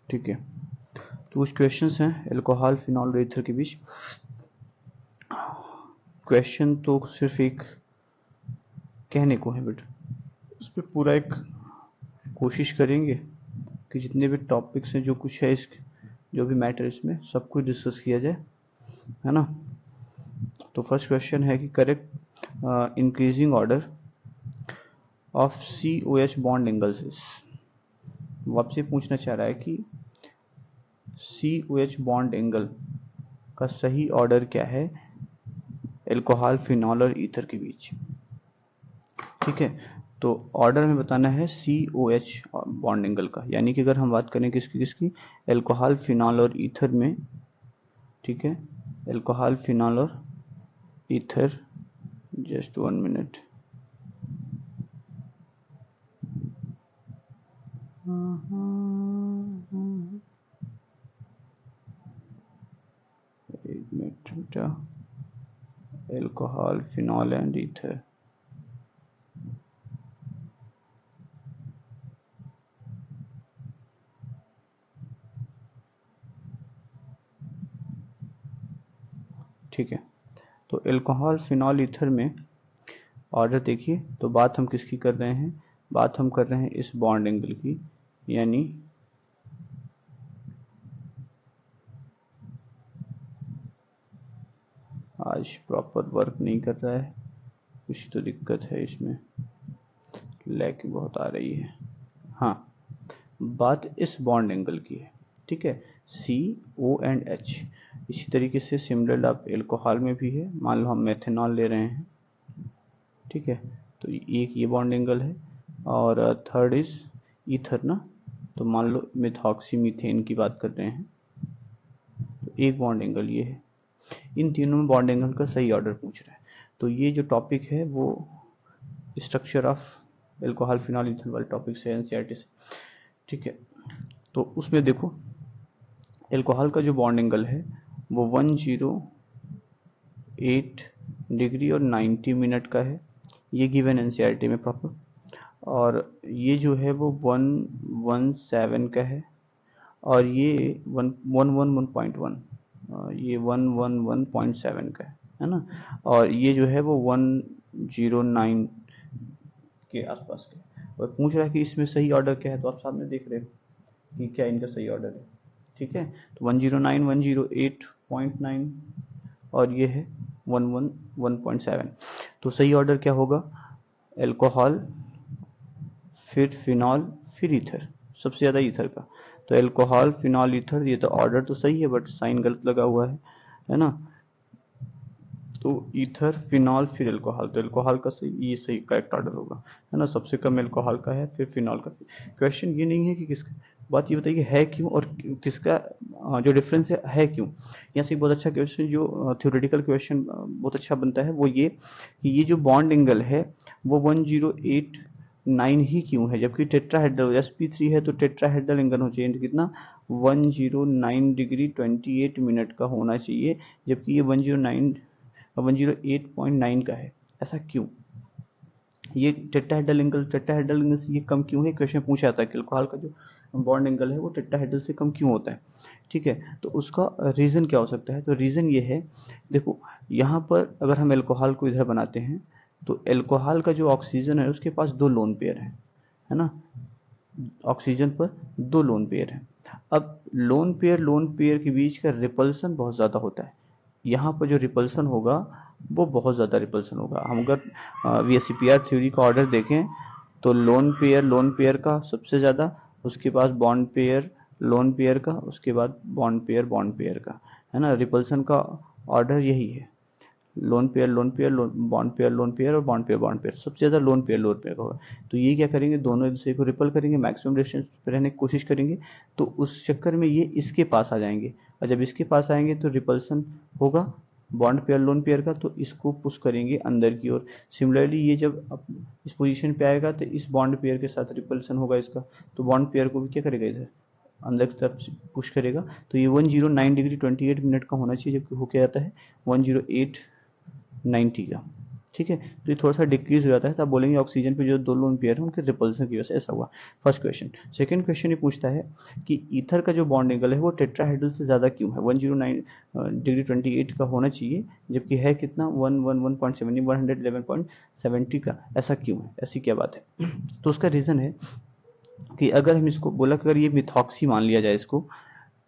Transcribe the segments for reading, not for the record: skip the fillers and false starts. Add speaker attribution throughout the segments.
Speaker 1: ठीक है, तो कुछ क्वेश्चंस हैं अल्कोहल फिनॉल और ईथर के बीच। क्वेश्चन तो सिर्फ एक कहने को है, बट उस पर पूरा एक कोशिश करेंगे कि जितने भी टॉपिक्स हैं, जो कुछ है, इस जो भी मैटर इसमें सब कुछ डिस्कस किया जाए, है ना। तो फर्स्ट क्वेश्चन है कि correct increasing order of COH bond angles is. वो आपसे पूछना चाह रहा है कि COH बॉन्ड एंगल का सही ऑर्डर क्या है अल्कोहल फिनॉल और ईथर के बीच। ठीक है, तो ऑर्डर में बताना है COH बॉन्ड एंगल का, यानी कि अगर हम बात करें किसकी किसकी, अल्कोहल फिनॉल और ईथर में। ठीक है, अल्कोहल फिनॉल और ईथर, जस्ट 1 मिनट। एक मिनट बेटा, अल्कोहल फिनॉल एंड ईथर। ठीक है, तो अल्कोहल फिनॉल ईथर में ऑर्डर देखिए, तो बात हम किसकी कर रहे हैं, बात हम कर रहे हैं इस बॉन्ड एंगल की, यानी आज प्रॉपर वर्क नहीं कर रहा है, कुछ तो दिक्कत है इसमें, लैग बहुत आ रही है। हाँ, बात इस बॉन्ड एंगल की है। ठीक है, CO एंड H। इसी तरीके से सिमिलर आप एल्कोहल में भी है, मान लो हम मेथेनॉल ले रहे हैं। ठीक है, तो एक ये बॉन्ड एंगल है, और थर्ड इज ईथर ना, तो मान लो मिथॉक्सी मीथेन की बात कर रहे हैं, तो एक बॉन्ड एंगल ये है। इन तीनों में बॉन्ड एंगल का सही ऑर्डर पूछ रहा है। तो ये जो टॉपिक है वो structure of alcohol phenol ether वाले टॉपिक से, NCERT से। ठीक है, तो उसमें देखो एल्कोहल का जो बॉन्ड एंगल है वो 108 डिग्री और 90 मिनट का है, ये गिवन NCERT में प्रॉपर। और ये जो है वो 117 का है, और ये 111.1, ये 111.7 का है ना। और ये जो है वो 109 के आसपास का, और पूछ रहा है कि इसमें सही ऑर्डर क्या है, तो आप सामने देख रहे हो कि क्या इनका सही ऑर्डर है। ठीक है, तो 109, 108.9, और ये है 111.7। तो सही ऑर्डर क्या होगा, अल्कोहल फिर फिनॉल फिर ईथर, सबसे ज़्यादा ईथर का। तो अल्कोहल फिनॉल ईथर, ये तो ऑर्डर तो सही है बट साइन गलत लगा हुआ है ना। तो ईथर फिनॉल फिर अल्कोहल, तो अल्कोहल का सही, ये सही करेक्ट ऑर्डर होगा, है ना। सबसे कम अल्कोहल का है, फिर फिनॉल का। क्वेश्चन ये नहीं है कि किसका, बात ये बताइए है क्यों, और किसका जो डिफरेंस है क्यों। यहाँ से बहुत अच्छा क्वेश्चन, जो थ्योरेटिकल क्वेश्चन बहुत अच्छा बनता है, वो ये कि ये जो बॉन्ड एंगल है वो 1089 ही क्यों है, जबकि टेट्राहेड्रल sp3 है, तो टेट्राहेड्रल एंगल होना चाहिए कितना, 109 डिग्री 28 मिनट का होना चाहिए, जबकि ये 108.9 का है। ऐसा क्यों, ये टेट्राहेड्रल एंगल से ये कम क्यों है, क्वेश्चन पूछा जाता है कि अल्कोहल का जो बॉन्ड एंगल है वो टेट्राहेड्रल से कम क्यों होता है। ठीक है, तो उसका रीज़न क्या हो सकता है, तो रीज़न ये है, देखो यहाँ पर अगर हम अल्कोहल को इधर बनाते हैं, तो अल्कोहल का जो ऑक्सीजन है उसके पास 2 लोन पेयर है ना, ऑक्सीजन पर 2 लोन पेयर है। अब लोन पेयर के बीच का रिपल्सन बहुत ज़्यादा होता है, यहाँ पर जो रिपल्सन होगा वो बहुत ज़्यादा रिपल्सन होगा। हम अगर VSEPR थ्योरी का ऑर्डर देखें, तो लोन पेयर का सबसे ज़्यादा, उसके बाद बॉन्ड पेयर लोन पेयर का, उसके बाद बॉन्ड पेयर का, है ना। रिपल्सन का ऑर्डर यही है, लोन पेयर बॉन्ड पेयर और बॉन्ड पेयर, सबसे ज़्यादा लोन पेयर का होगा। तो ये क्या करेंगे, दोनों एक दूसरे को रिपल करेंगे, मैक्सिमम डिस्टेंस पर रहने की कोशिश करेंगे, तो उस चक्कर में ये इसके पास आ जाएंगे, और जब इसके पास आएंगे तो रिपल्सन होगा बॉन्ड पेयर लोन पेयर का, तो इसको पुश करेंगे अंदर की ओर। सिमिलरली ये जब इस पोजीशन पे आएगा तो इस बॉन्ड पेयर के साथ रिपल्सन होगा इसका, तो बॉन्ड पेयर को भी क्या करेगा, इधर अंदर की तरफ पुश करेगा। तो ये 109 डिग्री 28 मिनट का होना चाहिए, जबकि हो क्या जाता है 108 90 का। ठीक है, तो ये थोड़ा सा डिक्रीज हो जाता है, तो आप बोलेंगे ऑक्सीजन पे जो दो लोन पेयर है उनके रिपल्सन की वजह से ऐसा हुआ। First question. सेकंड क्वेश्चन ये पूछता है कि ईथर का जो बॉन्ड एंगल है वो टेट्राहेड्रल से ज़्यादा क्यों है, 109 डिग्री 28 का होना चाहिए, जबकि है कितना 111.70 111.70 का, ऐसा क्यों है, ऐसी क्या बात है। तो उसका रीज़न है कि अगर हम इसको बोला कि अगर ये मिथॉक्सी मान लिया जाए इसको,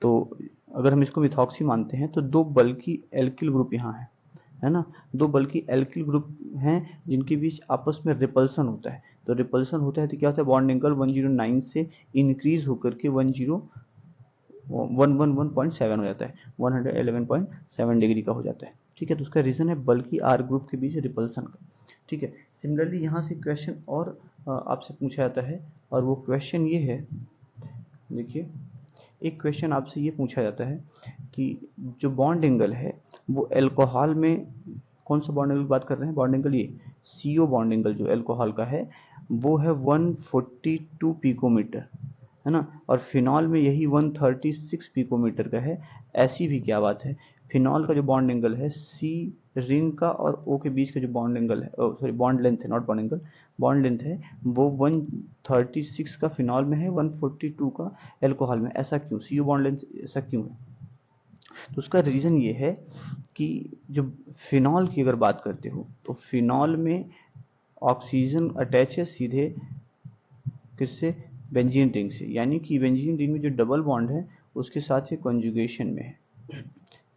Speaker 1: तो अगर हम इसको मिथॉक्सी मानते हैं तो दो बल्कि एल्किल ग्रुप यहाँ है ना, दो बल्कि एल्किल ग्रुप हैं जिनके बीच आपस में रिपल्सन होता है, तो रिपल्सन होता है तो क्या होता है, बॉन्ड एंगल 109 से इंक्रीज होकर के 111.7 हो जाता है, 111.7 डिग्री का हो जाता है। ठीक है, तो उसका रीजन है बल्कि आर ग्रुप के बीच रिपल्सन का। ठीक है, सिमिलरली यहाँ से क्वेश्चन और आपसे पूछा जाता है, और वो क्वेश्चन ये है, देखिए एक क्वेश्चन आपसे ये पूछा जाता है कि जो बॉन्ड एंगल है वो अल्कोहल में, कौन सा बॉन्ड एंगल की बात कर रहे हैं, बॉन्ड एंगल ये CO बॉन्ड एंगल जो अल्कोहल का है वो है 142 पिकोमीटर, है ना, और फिनॉल में यही 136 पिकोमीटर का है। ऐसी भी क्या बात है, फिनॉल का जो बॉन्ड एंगल है C रिंग का और O के बीच का जो बॉन्ड एंगल है, सॉरी बॉन्ड लेंथ है, not bond angle, bond length है, वो 136 का फिनॉल में है, 142 का अल्कोहल में, ऐसा क्यों, CO बॉन्ड लेंथ ऐसा क्यों है। तो उसका रीज़न ये है कि जो फिनॉल की अगर बात करते हो तो फिनॉल में ऑक्सीजन अटैच है सीधे किससे, बेंजीन रिंग से, यानी कि बेंजीन रिंग में जो डबल बॉन्ड है उसके साथ ये कॉन्जुगेशन में है।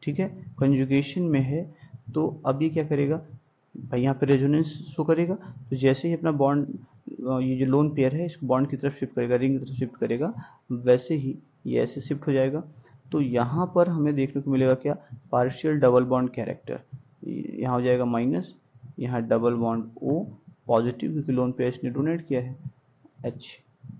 Speaker 1: ठीक है, कॉन्जुगेशन में है, तो अब ये क्या करेगा भाई, यहाँ पे रेजोनेंस शो करेगा, तो जैसे ही अपना बॉन्ड ये जो लोन पेयर है इसको बॉन्ड की तरफ शिफ्ट करेगा, रिंग की तरफ शिफ्ट करेगा, वैसे ही ये ऐसे शिफ्ट हो जाएगा। तो यहाँ पर हमें देखने को मिलेगा क्या, पार्शियल डबल बॉन्ड कैरेक्टर, यहाँ हो जाएगा माइनस, यहाँ डबल बॉन्ड O पॉजिटिव क्योंकि लोन पेयर ने डोनेट किया है H।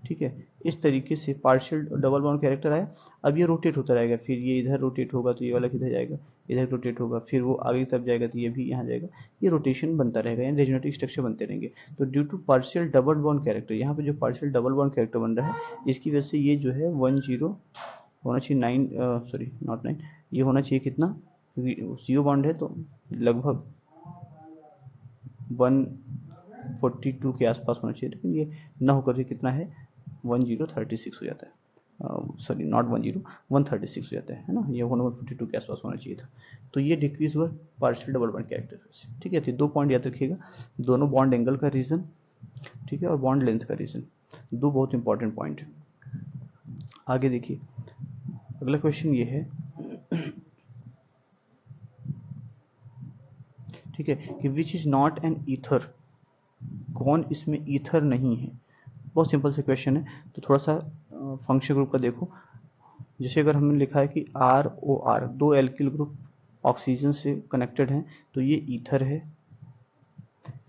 Speaker 1: ठीक है, इस तरीके से पार्शियल डबल बॉन्ड कैरेक्टर आया। अब ये रोटेट होता रहेगा, फिर ये इधर रोटेट होगा तो ये वाला किधर जाएगा, इधर रोटेट होगा, फिर वो आगे तब जाएगा तो ये भी यहाँ जाएगा, ये रोटेशन बनता रहेगा, यानी रेजोनेटिक स्ट्रक्चर बनते रहेंगे। तो due to partial double bond character, यहाँ पे जो पार्शियल डबल बॉन्ड कैरेक्टर बन रहा है इसकी वजह से ये जो है 10 होना चाहिए, 9 सॉरी नॉट 9, ये होना चाहिए कितना, क्योंकि CO बॉन्ड है तो लगभग 142 के आसपास होना चाहिए, लेकिन ये न होकर के कितना है 1036 हो जाता है, सॉरी नॉट 136 हो जाता है ना, ये 142 के आसपास होना चाहिए था। तो ये डिक्रीज हुआ पार्शियल डबल बॉन्ड कैरेक्टर से। ठीक है, तो दो पॉइंट याद रखिएगा, दोनों बॉन्ड एंगल का रीजन, ठीक है, और बॉन्ड लेंथ का रीजन, दो बहुत इंपॉर्टेंट पॉइंट है। आगे देखिए, अगला क्वेश्चन ये है, ठीक है, कि which is not an ether, कौन इसमें ईथर नहीं है। बहुत सिंपल से क्वेश्चन है, तो थोड़ा सा फंक्शन ग्रुप का देखो, जैसे अगर हमने लिखा है कि ROR, दो एल्किल ग्रुप ऑक्सीजन से कनेक्टेड हैं तो ये ईथर है।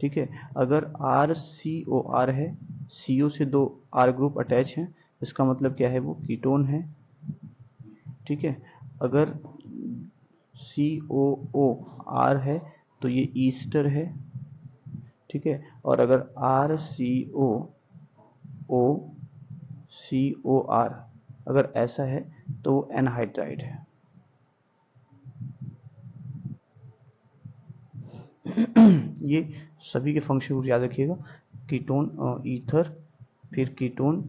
Speaker 1: ठीक है, अगर RCOR है, CO से दो R ग्रुप अटैच हैं, इसका मतलब क्या है, वो कीटोन है। ठीक है, अगर COOR है तो ये ईस्टर है। ठीक है, और अगर RCOOCOR अगर ऐसा है तो वो एनहाइड्राइड है। ये सभी के फंक्शन याद रखिएगा, कीटोन, ईथर, फिर कीटोन,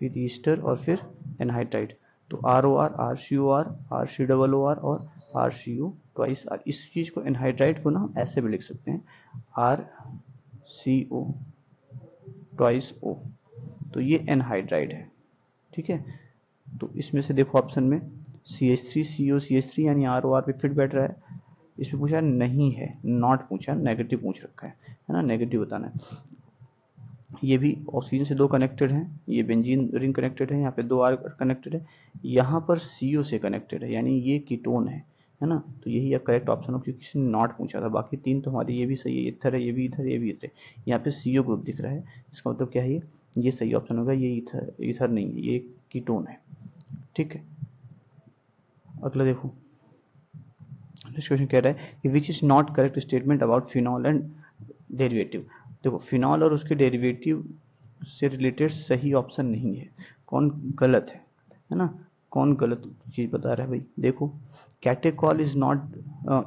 Speaker 1: फिर ईस्टर और फिर एनहाइड्राइड। तो ROR, RCOR, RCOOR और RCO ट्वाइस R। इस चीज़ को एनहाइड्राइड को ना हम ऐसे भी लिख सकते हैं, RCO ट्वाइस O, तो ये एनहाइड्राइड है। ठीक है, तो इसमें से देखो ऑप्शन में CH3CO CH3 यानी ROR पे फिट बैठ रहा है, इसमें पूछा नहीं है, नॉट पूछा, नेगेटिव पूछ रखा है ना, नेगेटिव बताना है। ये भी ऑक्सीजन से दो कनेक्टेड हैं, ये बेंजीन रिंग कनेक्टेड है, यहाँ पे दो R कनेक्टेड है, यहाँ पर CO से कनेक्टेड है, यानी ये कीटोन है ना, तो यही करेक्ट ऑप्शन हो, क्योंकि किसी ने नॉट पूछा था, बाकी तीन तो हमारे ये भी सही है, इथर है, ये भी इथर, ये भी इथर, यहाँ पे CO ग्रुप दिख रहा है, इसका मतलब क्या है, ये सही ऑप्शन होगा, ये इथर नहीं है, ये कीटोन है। ठीक है, अगला देखो, नेक्स्ट क्वेश्चन कह रहा है कि which is not correct statement about phenol and derivative. देखो फिनॉल और उसके डेरिवेटिव से रिलेटेड सही ऑप्शन नहीं है, कौन गलत है ना, कौन गलत चीज बता रहा है भाई। देखो catechol is not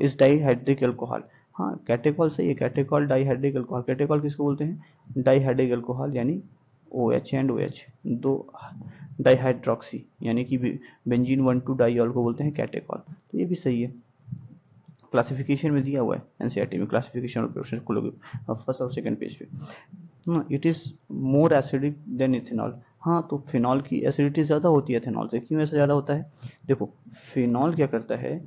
Speaker 1: is dihydric alcohol, हाँ कैटेकॉल सही है, कैटेकॉल डाइहाइड्रिक अल्कोहल। कैटेकॉल किसको बोलते हैं? डाइहाइड्रिक अल्कोहल, यानी OH एंड OH, दो डाइहाइड्रोक्सी, यानी कि बेंजीन 1,2 डाइऑल को बोलते हैं कैटेकॉल। तो ये भी सही है, क्लासिफिकेशन में दिया हुआ है एनसीईआरटी में, क्लासिफिकेशन ऑफ रिएक्शन खोलोगे फर्स्ट और सेकंड पेज पे। It is more acidic then ethanol. हाँ तो फिनॉल की एसिडिटी ज़्यादा होती है इथेनॉल से। क्यों ऐसा ज़्यादा होता है? देखो फिनॉल क्या करता है,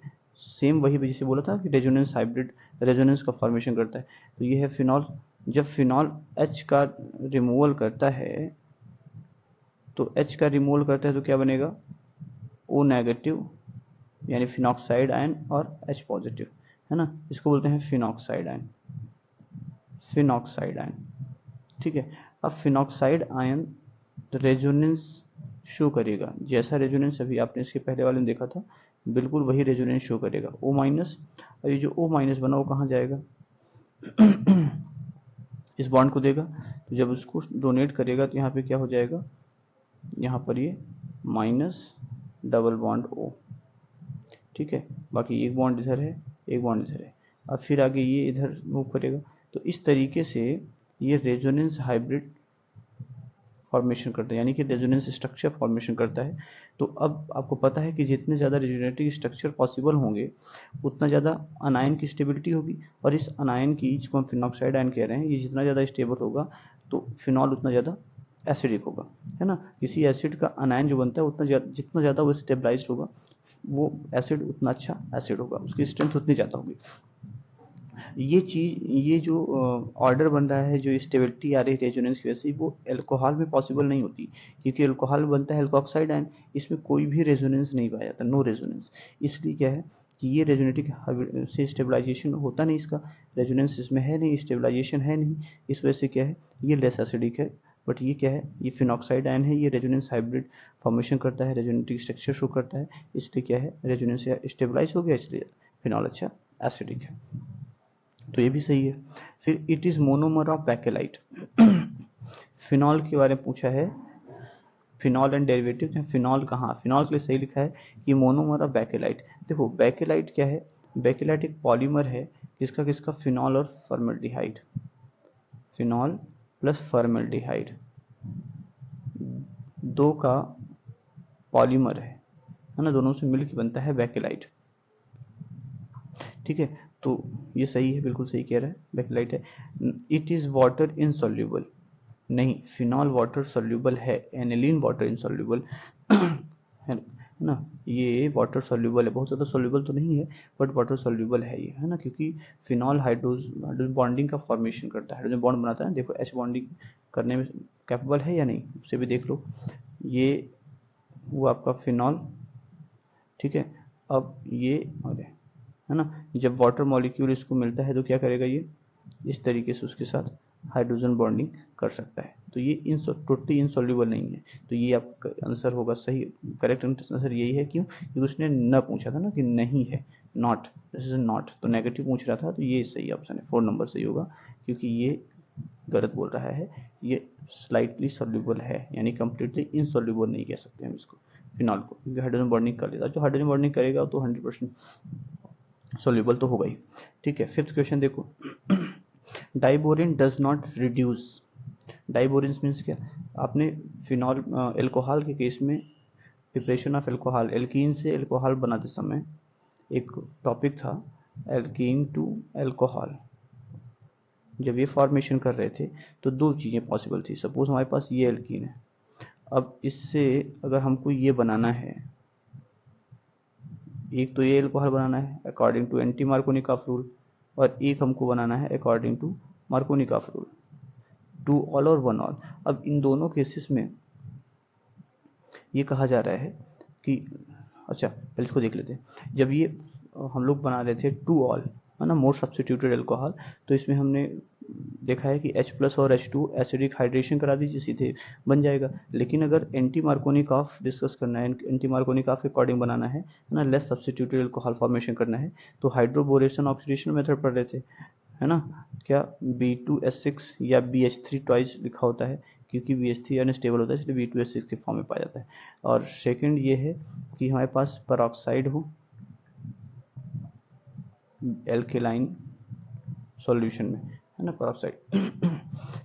Speaker 1: सेम वही जैसे बोला था कि रेजोनेंस हाइब्रिड रेजोनेंस का फॉर्मेशन करता है। तो ये है फिनॉल। जब फिनॉल H का रिमूवल करता है, तो H का रिमूवल करता है तो क्या बनेगा? O नेगेटिव, यानी फिनॉक्साइड आयन, और H पॉजिटिव, है ना, इसको बोलते हैं फिनॉक्साइड आयन। फिनॉक्साइड आयन, ठीक है। अब फिनॉक्साइड आयन रेजोनेंस शो करेगा, जैसा रेजोनेंस अभी आपने इसके पहले वाले में देखा था, बिल्कुल वही रेजोनेंस शो करेगा O-। और ये जो O- बना वो कहाँ जाएगा? इस बॉन्ड को देगा। तो जब उसको डोनेट करेगा तो यहाँ पे क्या हो जाएगा? यहाँ पर ये माइनस डबल बॉन्ड O, ठीक है। बाकी एक बॉन्ड इधर है, एक बॉन्ड इधर है। अब फिर आगे ये इधर मूव करेगा। तो इस तरीके से ये रेजोनेंस हाइब्रिड फॉर्मेशन करता है, यानी कि रेजोनेंस स्ट्रक्चर फॉर्मेशन करता है। तो अब आपको पता है कि जितने ज़्यादा रेजोनेटिव स्ट्रक्चर पॉसिबल होंगे, उतना ज़्यादा अनायन की स्टेबिलिटी होगी। और इस अनायन की, जिसको हम फिनॉक्साइड आयन कह रहे हैं, ये जितना ज़्यादा स्टेबल होगा तो फिनॉल उतना ज़्यादा एसिडिक होगा, है ना। किसी एसिड का अनायन जो बनता है उतना जितना ज़्यादा वो स्टेबलाइज्ड होगा, वो एसिड उतना अच्छा एसिड होगा, उसकी स्ट्रेंथ उतनी ज़्यादा होगी। ये चीज़, ये जो ऑर्डर बन रहा है, जो स्टेबिलिटी आ रही है रेजोनेंस की वजह से, वो अल्कोहल में पॉसिबल नहीं होती, क्योंकि अल्कोहल बनता है अल्कोक्साइड आयन, इसमें कोई भी रेजोनेंस नहीं पाया जाता, नो रेजोनेंस। इसलिए क्या है कि ये रेजोनेटिक से स्टेबलाइजेशन होता नहीं, इसका रेजोनेंस इसमें है नहीं, स्टेबलाइजेशन है नहीं, इस वजह से क्या है, ये लेस एसिडिक है। बट ये क्या है, ये फिनॉक्साइड आयन है, ये रेजोनेंस हाइब्रिड फॉर्मेशन करता है, रेजोनेटिक स्ट्रक्चर शो करता है, इसलिए क्या है, रेजोनेंस स्टेबलाइज हो गया, इसलिए फिनॉल अच्छा एसिडिक है। तो ये भी सही है। फिर it is monomer of Bakelite. Phenol के बारे में पूछा है, फिनॉल एंड डेरिवेटिव। फिनॉल कहाँ, फिनॉल के लिए सही लिखा है कि मोनोमर ऑफ बैकेलाइट। देखो बैकेलाइट क्या है, बैकेलाइट एक पॉलीमर है, किसका किसका, फिनॉल और फॉर्मल्डिहाइड, फिनॉल प्लस फॉर्मल्डिहाइड, दो का पॉलीमर है ना, दोनों से मिलकर बनता है बैकेलाइट, ठीक है। तो ये सही है, बिल्कुल सही कह रहा है, बैकेलाइट है। इट इज वाटर इनसॉल्युबल, नहीं, फिनॉल वाटर सॉल्युबल है, एनिलीन वाटर इनसॉल्युबल है ना। ये वाटर सॉल्युबल है, बहुत ज़्यादा सॉल्युबल तो नहीं है, बट वाटर सॉल्युबल है ये, है ना, क्योंकि फिनॉल हाइड्रोजन बॉन्डिंग का फॉर्मेशन करता है, हाइड्रोजन बॉन्ड बनाता है। देखो H बॉन्डिंग करने में कैपेबल है या नहीं, उससे भी देख लो। ये वो आपका फिनॉल, ठीक है। अब ये अरे, है ना, जब वाटर मॉलिक्यूल इसको मिलता है तो क्या करेगा, ये इस तरीके से उसके साथ हाइड्रोजन बॉन्डिंग कर सकता है। तो ये टोटली इनसॉल्युबल नहीं है। तो ये आपका आंसर होगा सही, करेक्ट आंसर यही है। क्यों? क्योंकि उसने न पूछा था ना कि नहीं है, नॉट, दिस इज नॉट, तो नेगेटिव पूछ रहा था, तो ये सही ऑप्शन है, 4 नंबर सही होगा। क्योंकि ये गलत बोल रहा है, ये स्लाइटली सॉल्युबल है, यानी कंप्लीटली इनसॉल्युबल नहीं कह सकते हम इसको, फिनॉल को, क्योंकि हाइड्रोजन बॉन्डिंग कर लेता है। जो हाइड्रोजन बॉन्डिंग करेगा तो 100% सॉल्युबल तो होगा ही, ठीक है। फिफ्थ क्वेश्चन देखो, डाइबोरिन डज नॉट रिड्यूस। डाइबोरिन मीन्स क्या, आपने फिनॉल एल्कोहल के केस में प्रिपरेशन ऑफ एल्कोहल, एल्कीन से एल्कोहल बनाते समय एक टॉपिक था, एल्कीन टू एल्कोहल। जब ये फॉर्मेशन कर रहे थे तो दो चीज़ें पॉसिबल थी। सपोज हमारे पास ये एल्कीन है, अब इससे अगर हमको ये बनाना है, एक तो ये एल्कोहल बनाना है according to anti Markovnikov rule, और एक हमको बनाना है according to Markovnikov rule, 2 ol और 1 ऑल। अब इन दोनों केसेस में ये कहा जा रहा है कि, अच्छा पहले इसको देख लेते हैं। जब ये हम लोग बना रहे थे 2 ऑल, है ना, मोर सब्स्टिट्यूटेड एल्कोहल, तो इसमें हमने देखा है कि H+ और H2 एसिडिक हाइड्रेशन करा दीजिए, सीधे बन जाएगा। लेकिन अगर एंटी मार्कोनिकॉफ डिस्कस करना है, एंटी मार्कोनिकॉफ के अकॉर्डिंग बनाना है ना, लेस सब्स्टिट्यूटेड एल्कोहल फॉर्मेशन करना है, तो हाइड्रोबोरेशन ऑक्सीडेशन मेथड पढ़ रहे थे, है ना, क्या B2S6 या BH3 ट्वाइस लिखा होता है, क्योंकि BH3 अनस्टेबल होता है, इसलिए B2S6 के फॉर्म में पाया जाता है। और सेकंड ये है कि हमारे पास पेरोक्साइड हो, एल्केलाइन सॉल्यूशन में, है ना, पेरोक्साइड।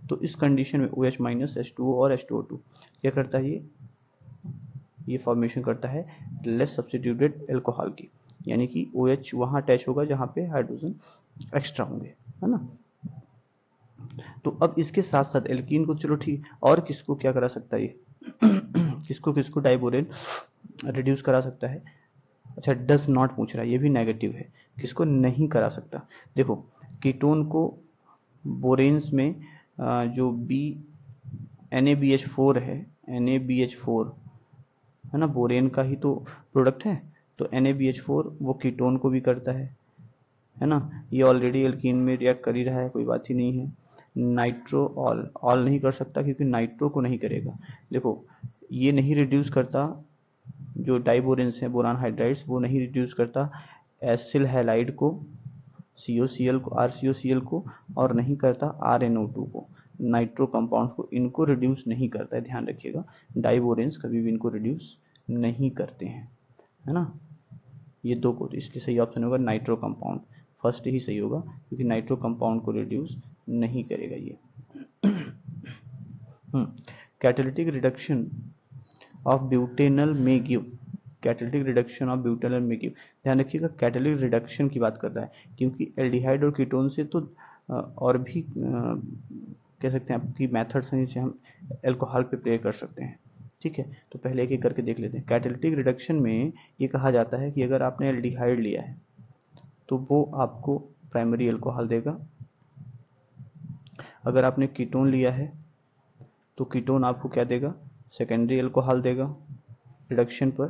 Speaker 1: तो इस कंडीशन में OH माइनस H2O और H2O2 क्या करता है, ये फॉर्मेशन करता है लेस सब्स्टिट्यूटेड एल्कोहल की, यानी कि OH वहाँ अटैच होगा जहाँ पे हाइड्रोजन एक्स्ट्रा होंगे, है ना। तो अब इसके साथ साथ एल्कीन को चलो ठीक, और किसको क्या करा सकता है ये किसको किसको डाइबोरेन रिड्यूस करा सकता है। अच्छा, डज नॉट पूछ रहा है, ये भी नेगेटिव है, किसको नहीं करा सकता। देखो कीटोन को बोरेन्स में जो NaBH4 है, NaBH4 है ना, बोरेन का ही तो प्रोडक्ट है, तो NaBH4 वो कीटोन को भी करता है ना। ये ऑलरेडी एल्कीन में रिएक्ट कर ही रहा है, कोई बात ही नहीं है। नाइट्रो ऑल नहीं कर सकता क्योंकि नाइट्रो को नहीं करेगा। देखो ये नहीं रिड्यूस करता, जो डाइबोरेन्स है बोरान हाइड्राइड्स, वो नहीं रिड्यूस करता एसिल हैलाइड को, COCl को, RCOCl को, और नहीं करता RNO2 को, नाइट्रो कंपाउंड को, इनको रिड्यूस नहीं करता है, ध्यान रखिएगा। डाइबोरेन्स कभी भी इनको रिड्यूस नहीं करते हैं, है ना, ये दो को, इसलिए सही ऑप्शन होगा नाइट्रो कंपाउंड, फर्स्ट ही सही होगा क्योंकि नाइट्रो कंपाउंड को रिड्यूस नहीं करेगा ये। कैटालिटिक रिडक्शन ऑफ ब्यूटेनल में give, catalytic reduction of butanal में गिव, ध्यान रखिएगा कैटालिटिक रिडक्शन की बात कर रहा है, क्योंकि एल्डिहाइड और कीटोन से तो और भी कह सकते हैं आपकी मेथड्स हैं जिसे हम एल्कोहल पे प्ले कर सकते हैं, ठीक है। तो पहले एक एक करके देख लेते हैं। कैटालिटिक रिडक्शन में ये कहा जाता है कि अगर आपने एल्डिहाइड लिया है तो वो आपको प्राइमरी एल्कोहल देगा, अगर आपने कीटोन लिया है तो कीटोन आपको क्या देगा, सेकेंडरी एल्कोहल देगा रिडक्शन पर,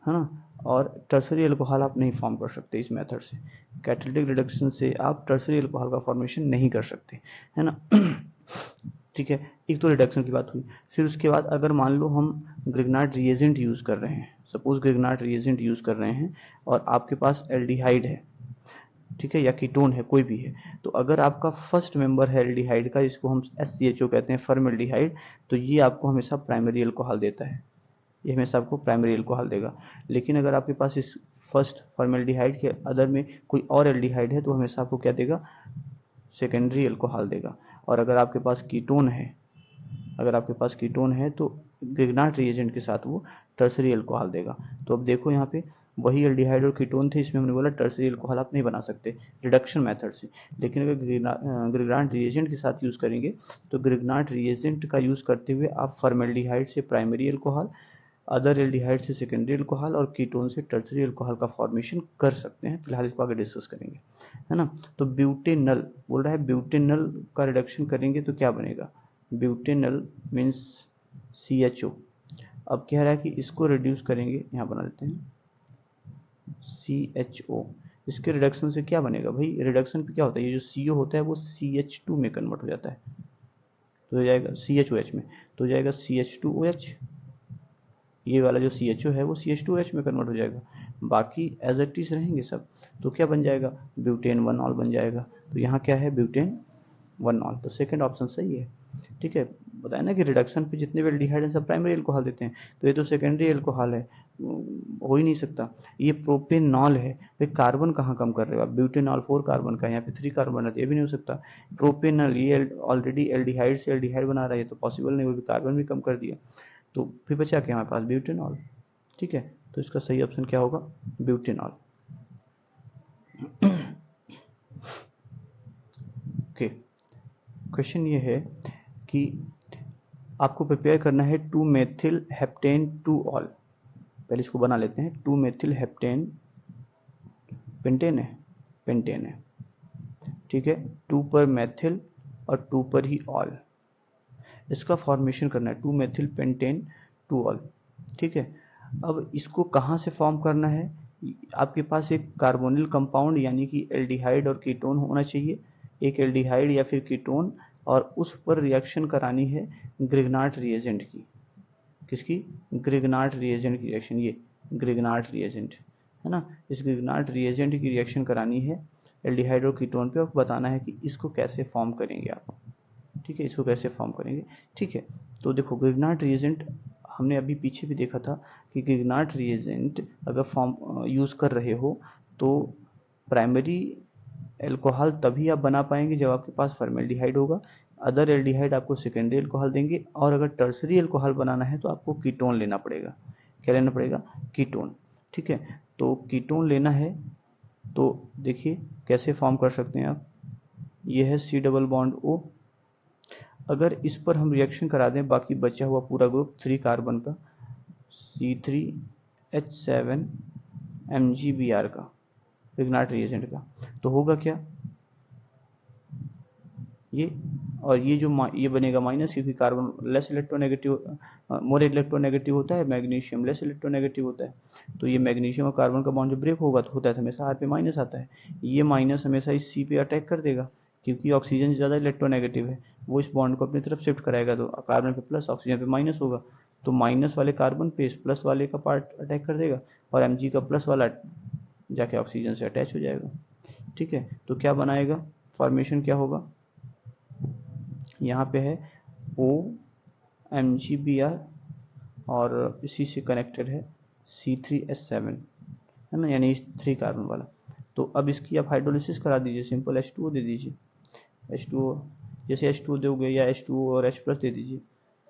Speaker 1: है ना। और टर्सरी एल्कोहल आप नहीं फॉर्म कर सकते इस मेथड से, कैटालिटिक रिडक्शन से आप टर्सरी एल्कोहल का फॉर्मेशन नहीं कर सकते, है ना। ठीक है, एक तो रिडक्शन की बात हुई। फिर उसके बाद अगर मान लो हम ग्रिग्नार्ड रिएजेंट यूज़ कर रहे हैं, सपोज ग्रिग्नार्ड रिएजेंट यूज़ कर रहे हैं और आपके पास एल्डिहाइड है, ठीक है, या कीटोन है, कोई भी है, तो अगर आपका फर्स्ट मेंबर है एल्डिहाइड का, जिसको हम SCHO कहते हैं, फॉर्मल्डिहाइड, तो ये आपको हमेशा प्राइमरी एल्कोहल देता है, ये हमेशा आपको प्राइमरी एल्कोहल देगा। लेकिन अगर आपके पास इस फर्स्ट फॉर्मल्डिहाइड के अदर में कोई और एल्डिहाइड है तो हमेशा आपको क्या देगा, सेकेंडरी एल्कोहल देगा। और अगर आपके पास कीटोन है, अगर आपके पास कीटोन है तो ग्रिग्नार्ड रिएजेंट के साथ वो टर्सरी एल्कोहल देगा। तो अब देखो यहाँ पे वही एल्डिहाइड और कीटोन थे, इसमें हमने बोला टर्सरी एल्कोहल आप नहीं बना सकते रिडक्शन मेथड से, लेकिन अगर ग्रिग्नार्ड रिएजेंट के साथ यूज़ करेंगे तो ग्रिग्नार्ड रिएजेंट का यूज़ करते हुए आप फॉर्मल्डिहाइड से प्राइमरी एल्कोहल, अदर एल्डिहाइड से सेकेंडरी एल्कोहल और कीटोन से टर्सरी एल्कोहल का फॉर्मेशन कर सकते हैं। फिलहाल इसको आगे डिस्कस करेंगे, है ना। तो ब्यूटेनल बोल रहा है, ब्यूटेनल का रिडक्शन करेंगे तो क्या बनेगा, ब्यूटेनल मीन्स CHO। अब कह रहा है कि इसको रिड्यूस करेंगे, यहाँ बना देते हैं CHO, इसके रिडक्शन से क्या बनेगा भाई, रिडक्शन पे क्या होता है, ये जो CO होता है वो CH2 में कन्वर्ट हो जाता है, तो हो जाएगा CHOH में, तो हो जाएगा CH2OH, ये वाला जो CHO है वो CH2OH में कन्वर्ट हो जाएगा, बाकी एज इट इज रहेंगे सब, तो क्या बन जाएगा, ब्यूटेन 1 ऑल बन जाएगा। तो यहाँ क्या है, ब्यूटेन 1 ऑल, तो सेकंड ऑप्शन सही है, ठीक है। बताया ना कि रिडक्शन पे जितने भी एल्डिहाइड हैं सब प्राइमरी एल्कोहल देते हैं, तो ये तो सेकेंडरी एल्कोहल है, हो ही नहीं सकता। ये प्रोपेनॉल है, भाई कार्बन कहाँ कम कर रहे हो आप, ब्यूटेनॉल 4 कार्बन का, यहाँ पे 3 कार्बन है, तो ये भी नहीं हो सकता। प्रोपेनॉल ये ऑलरेडी एल्डिहाइड से एल्डिहाइड बना रहा है, तो पॉसिबल नहीं, वो भी कार्बन भी कम कर दिया, तो फिर बचा क्या हमारे पास, ब्यूटेनॉल, ठीक है। तो इसका सही ऑप्शन क्या होगा, ब्यूटेनॉल। ओके, क्वेश्चन ये है कि आपको प्रिपेयर करना है 2 मेथिल हेप्टेन 2 ऑल, पहले इसको बना लेते हैं, 2 मेथिल हेप्टेन, पेंटेन है, पेंटेन है, ठीक है, 2 पर मेथिल और 2 पर ही ऑल, इसका फॉर्मेशन करना है 2 मेथिल पेंटेन 2 ऑल, ठीक है। अब इसको कहाँ से फॉर्म करना है, आपके पास एक कार्बोनिल कंपाउंड यानी कि एल्डिहाइड और कीटोन होना चाहिए, एक एल्डिहाइड या फिर कीटोन, और उस पर रिएक्शन करानी है ग्रिग्नार्ड रिएजेंट की, किसकी, ग्रिग्नार्ड रिएजेंट की रिएक्शन, ये ग्रिग्नार्ड रिएजेंट है ना, इस ग्रिग्नार्ड रिएजेंट की रिएक्शन करानी है एल्डिहाइड और कीटोन पे, और बताना है कि इसको कैसे फॉर्म करेंगे आप, ठीक है, इसको कैसे फॉर्म करेंगे, ठीक है। तो देखो ग्रिग्नार्ड रिएजेंट हमने अभी पीछे भी देखा था कि ग्रिग्नार्ड रिएजेंट अगर फॉर्म यूज़ कर रहे हो तो प्राइमरी एल्कोहल तभी आप बना पाएंगे जब आपके पास फॉर्मेल्डिहाइड होगा, अदर एल्डिहाइड आपको सेकेंडरी एल्कोहल देंगे, और अगर टर्सरी एल्कोहल बनाना है तो आपको कीटोन लेना पड़ेगा। क्या लेना पड़ेगा? कीटोन। ठीक है, तो कीटोन लेना है तो देखिए कैसे फॉर्म कर सकते हैं आप। ये है C डबल बॉन्ड O, अगर इस पर हम रिएक्शन करा दें बाकी बचा हुआ पूरा ग्रुप 3 कार्बन का C3H7 MgBr का, प्रेग्नाट रिएजेंट का, तो होगा क्या? ये और ये जो ये बनेगा माइनस, क्योंकि carbon less electronegative, more electronegative होता है, मैग्नीशियम लेस इलेक्ट्रोनेगेटिव होता है। तो ये मैग्नीशियम और कार्बन का बॉन्ड जो ब्रेक होगा तो होता है हमेशा R पे माइनस आता है, ये माइनस हमेशा इस C पे अटैक कर देगा, क्योंकि ऑक्सीजन ज़्यादा इलेक्ट्रोनेगेटिव है, वो इस बॉन्ड को अपनी तरफ शिफ्ट कराएगा, तो कार्बन पे प्लस ऑक्सीजन पे माइनस होगा, तो माइनस वाले कार्बन पे इस प्लस वाले का पार्ट अटैक कर देगा, और Mg का प्लस वाला जाके ऑक्सीजन से अटैच हो जाएगा। ठीक है, तो क्या बनाएगा, फॉर्मेशन क्या होगा, यहाँ पे है OMgBr और इसी से कनेक्टेड है C3H7, है ना, यानी 3 कार्बन वाला। तो अब इसकी आप हाइड्रोलिसिस करा दीजिए, सिंपल H2O दे दीजिए, H2O, जैसे H2O दोगे या H2O और H प्लस दे दीजिए,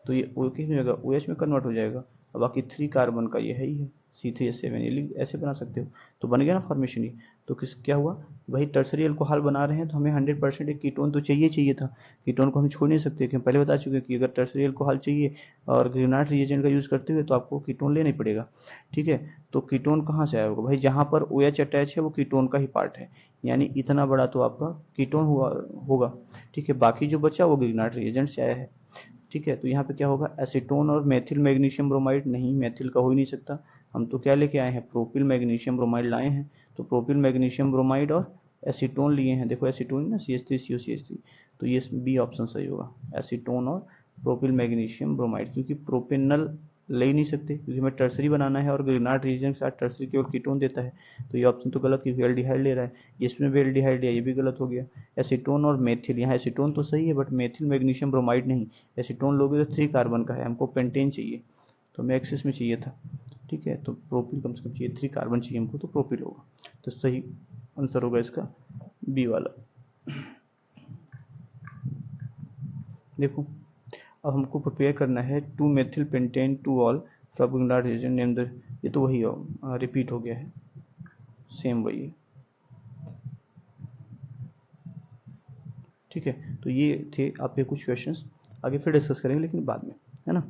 Speaker 1: तो ये O किस में जाएगा, OH में कन्वर्ट हो जाएगा, और बाकी 3 कार्बन का ये है ही है C3H7, ये ऐसे बना सकते हो, तो बन गया ना फॉर्मेशन ये। तो किस क्या हुआ, वही टर्सरी अल्कोहल बना रहे हैं तो हमें 100% एक कीटोन तो चाहिए था, कीटोन को हम छोड़ नहीं सकते, क्योंकि पहले बता चुके हैं कि अगर टर्सरी अल्कोहल चाहिए और ग्रेनाइट रिएजेंट का यूज़ करते हुए तो आपको कीटोन लेना ही पड़ेगा। ठीक है, तो कीटोन कहाँ से आया होगा भाई, जहाँ पर OH अटैच है वो कीटोन का ही पार्ट है, यानी इतना बड़ा तो आपका कीटोन हुआ होगा। ठीक है, बाकी जो बचा वो ग्रेनाइट रिएजेंट से आया है। ठीक है, तो यहाँ पे क्या होगा, एसीटोन और मेथिल मैग्नीशियम ब्रोमाइड, नहीं मेथिल का हो ही नहीं सकता, हम तो क्या लेके आए हैं, प्रोपिल मैग्नीशियम ब्रोमाइड लाए हैं, तो प्रोपिल मैग्नीशियम ब्रोमाइड और एसीटोन लिए हैं, देखो एसीटोन ना CH3COCH3, तो ये बी ऑप्शन सही होगा, एसीटोन और प्रोपिल मैग्नीशियम ब्रोमाइड, क्योंकि प्रोपेनल ले ही नहीं सकते, क्योंकि हमें टर्सरी बनाना है और ग्रेनाइट रीजन के साथ टर्सरी केवल कीटोन देता है, तो ये ऑप्शन तो गलत, क्योंकि एल्डिहाइड ले रहा है, इसमें भी एल्डिहाइड है, ये भी गलत हो गया। एसीटोन और मेथिल, यहाँ एसीटोन तो सही है बट मेथिल मैग्नीशियम ब्रोमाइड नहीं, एसीटोन लोगे तो 3 कार्बन का है, हमको पेंटेन चाहिए, तो हमें एक्सिस में चाहिए था। ठीक है, तो प्रोपिल कम से कम चाहिए, 3 कार्बन चाहिए हमको, तो प्रोपिल होगा, तो सही आंसर होगा इसका बी वाला। देखो अब हमको प्रिपेयर करना है 2 methyl pentane 2 ol from Grignard reagent name the, ये तो वही रिपीट हो गया है, सेम वही है। ठीक है, तो ये थे आपके कुछ क्वेश्चंस, आगे फिर डिस्कस करेंगे लेकिन बाद में, है ना।